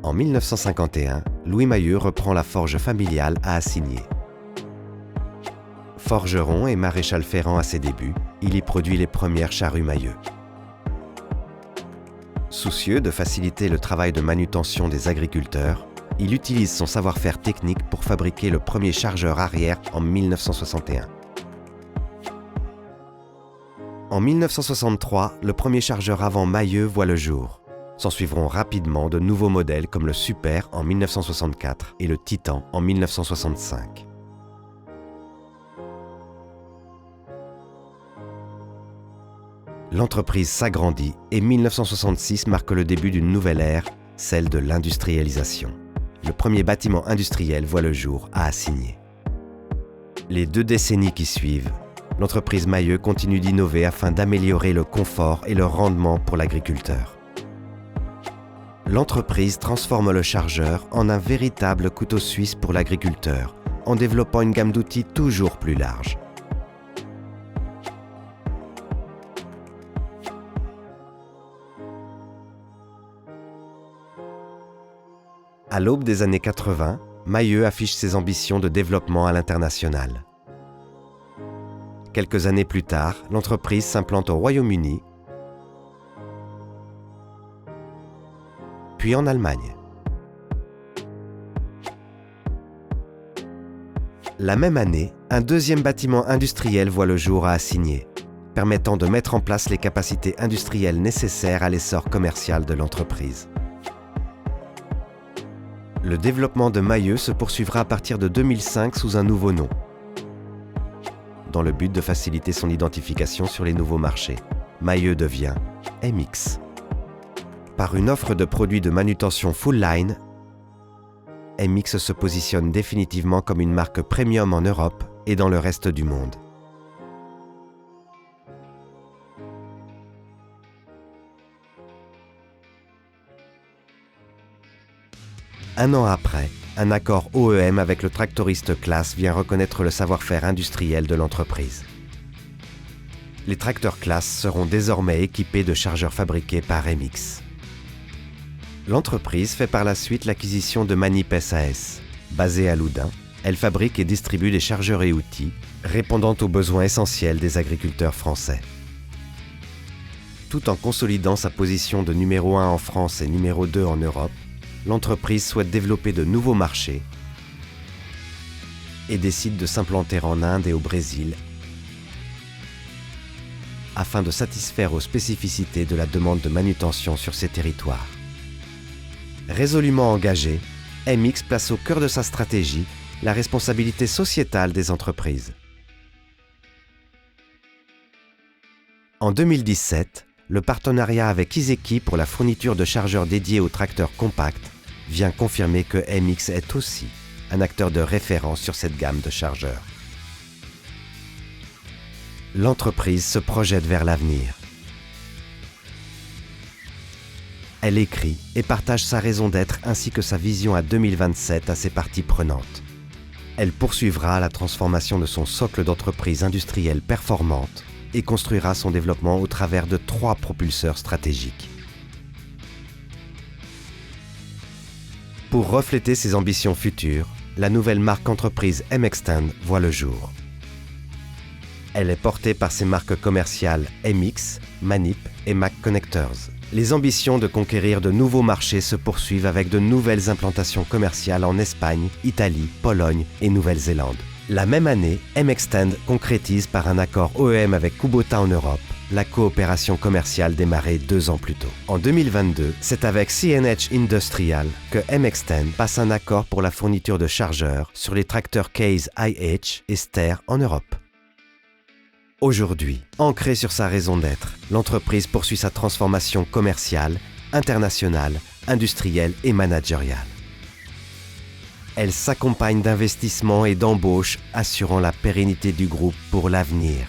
En 1951, Louis Mahieu reprend la forge familiale à Assigné. Forgeron et maréchal ferrant à ses débuts, il y produit les premières charrues Mahieu. Soucieux de faciliter le travail de manutention des agriculteurs, il utilise son savoir-faire technique pour fabriquer le premier chargeur arrière en 1961. En 1963, le premier chargeur avant Mahieu voit le jour. S'ensuivront rapidement de nouveaux modèles comme le Super en 1964 et le Titan en 1965. L'entreprise s'agrandit et 1966 marque le début d'une nouvelle ère, celle de l'industrialisation. Le premier bâtiment industriel voit le jour à Assigné. Les 2 décennies qui suivent, l'entreprise Mahieu continue d'innover afin d'améliorer le confort et le rendement pour l'agriculteur. L'entreprise transforme le chargeur en un véritable couteau suisse pour l'agriculteur, en développant une gamme d'outils toujours plus large. À l'aube des années 80, Mahieu affiche ses ambitions de développement à l'international. Quelques années plus tard, l'entreprise s'implante au Royaume-Uni, puis en Allemagne. La même année, un deuxième bâtiment industriel voit le jour à Assigné, permettant de mettre en place les capacités industrielles nécessaires à l'essor commercial de l'entreprise. Le développement de Mahieu se poursuivra à partir de 2005 sous un nouveau nom, dans le but de faciliter son identification sur les nouveaux marchés. Mahieu devient MX. Par une offre de produits de manutention full line, MX se positionne définitivement comme une marque premium en Europe et dans le reste du monde. Un an après, un accord OEM avec le tractoriste Claas vient reconnaître le savoir-faire industriel de l'entreprise. Les tracteurs Claas seront désormais équipés de chargeurs fabriqués par MX. L'entreprise fait par la suite l'acquisition de Manip SAS. Basée à Loudun, elle fabrique et distribue des chargeurs et outils, répondant aux besoins essentiels des agriculteurs français. Tout en consolidant sa position de numéro 1 en France et numéro 2 en Europe, l'entreprise souhaite développer de nouveaux marchés et décide de s'implanter en Inde et au Brésil afin de satisfaire aux spécificités de la demande de manutention sur ces territoires. Résolument engagé, MX place au cœur de sa stratégie la responsabilité sociétale des entreprises. En 2017, le partenariat avec Iseki pour la fourniture de chargeurs dédiés aux tracteurs compacts vient confirmer que MX est aussi un acteur de référence sur cette gamme de chargeurs. L'entreprise se projette vers l'avenir. Elle écrit et partage sa raison d'être ainsi que sa vision à 2027 à ses parties prenantes. Elle poursuivra la transformation de son socle d'entreprise industrielle performante et construira son développement au travers de 3 propulseurs stratégiques. Pour refléter ses ambitions futures, la nouvelle marque entreprise MXtend voit le jour. Elle est portée par ses marques commerciales MX, Manip et Mac Connectors. Les ambitions de conquérir de nouveaux marchés se poursuivent avec de nouvelles implantations commerciales en Espagne, Italie, Pologne et Nouvelle-Zélande. La même année, MXtend concrétise par un accord OEM avec Kubota en Europe, la coopération commerciale démarrée 2 ans plus tôt. En 2022, c'est avec CNH Industrial que MXtend passe un accord pour la fourniture de chargeurs sur les tracteurs Case IH et Ster en Europe. Aujourd'hui, ancrée sur sa raison d'être, l'entreprise poursuit sa transformation commerciale, internationale, industrielle et managériale. Elle s'accompagne d'investissements et d'embauches assurant la pérennité du groupe pour l'avenir.